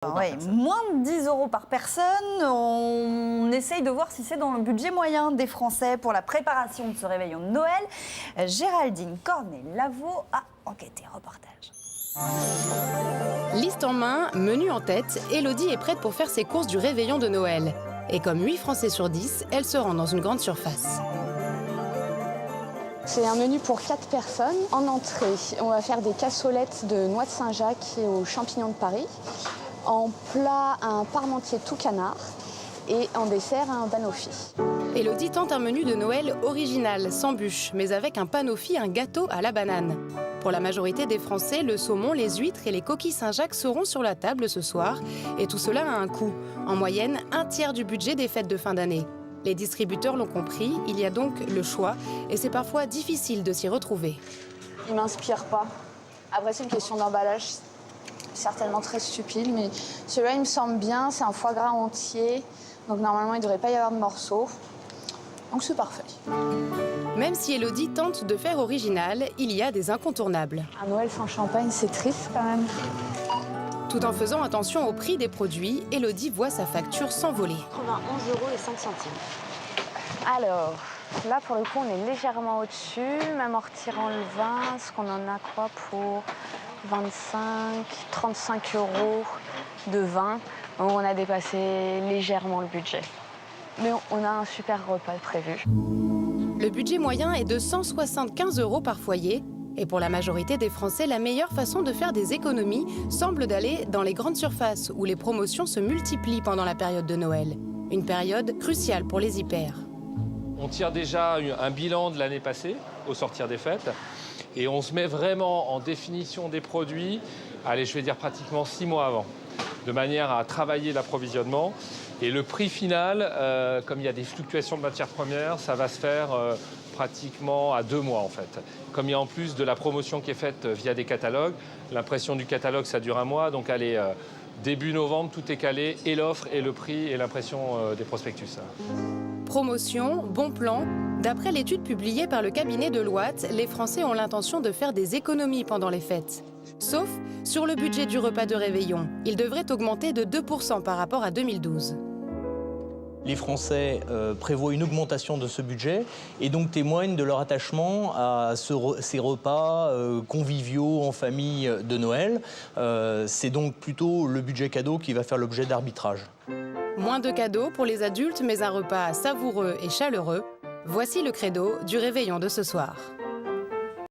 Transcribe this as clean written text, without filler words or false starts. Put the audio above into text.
Ouais, moins de 10 € par personne. On essaye de voir si c'est dans le budget moyen des Français pour la préparation de ce réveillon de Noël. Géraldine Cornet-Lavaux a enquêté. Reportage. Liste en main, menu en tête, Élodie est prête pour faire ses courses du réveillon de Noël. Et comme 8 Français sur 10, elle se rend dans une grande surface. C'est un menu pour 4 personnes. En entrée, on va faire des cassolettes de noix de Saint-Jacques et aux champignons de Paris. En plat, un parmentier tout canard. Et en dessert, un banoffee. Élodie tente un menu de Noël original, sans bûche, mais avec un banoffee, un gâteau à la banane. Pour la majorité des Français, le saumon, les huîtres et les coquilles Saint-Jacques seront sur la table ce soir. Et tout cela a un coût. En moyenne, un tiers du budget des fêtes de fin d'année. Les distributeurs l'ont compris, il y a donc le choix. Et c'est parfois difficile de s'y retrouver. Il ne m'inspire pas. Après, c'est une question d'emballage. Certainement très stupide, mais celui-là, il me semble bien. C'est un foie gras entier. Donc normalement, il ne devrait pas y avoir de morceaux. Donc c'est parfait. Même si Élodie tente de faire original, il y a des incontournables. Un Noël sans champagne, c'est triste quand même. Tout en faisant attention au prix des produits, Élodie voit sa facture s'envoler. 91,05 €. Alors, là pour le coup, on est légèrement au-dessus, même en retirant le vin, parce qu'on en a quoi pour 35 € de vin. Donc on a dépassé légèrement le budget. Mais on a un super repas prévu. Le budget moyen est de 175 € par foyer. Et pour la majorité des Français, la meilleure façon de faire des économies semble d'aller dans les grandes surfaces où les promotions se multiplient pendant la période de Noël. Une période cruciale pour les hyper. On tire déjà un bilan de l'année passée au sortir des fêtes et on se met vraiment en définition des produits, allez, je vais dire pratiquement 6 mois avant, de manière à travailler l'approvisionnement. Et le prix final, comme il y a des fluctuations de matières premières, ça va se faire pratiquement à 2 mois en fait. Comme il y a en plus de la promotion qui est faite via des catalogues, l'impression du catalogue ça dure 1 mois, donc allez, début novembre, tout est calé, et l'offre, et le prix, et l'impression des prospectus. Promotion, bon plan. D'après l'étude publiée par le cabinet de Loite, les Français ont l'intention de faire des économies pendant les fêtes. Sauf sur le budget du repas de réveillon. Il devrait augmenter de 2 % par rapport à 2012. Les Français prévoient une augmentation de ce budget et donc témoignent de leur attachement à ces repas conviviaux en famille de Noël. C'est donc plutôt le budget cadeau qui va faire l'objet d'arbitrage. Moins de cadeaux pour les adultes, mais un repas savoureux et chaleureux. Voici le credo du réveillon de ce soir.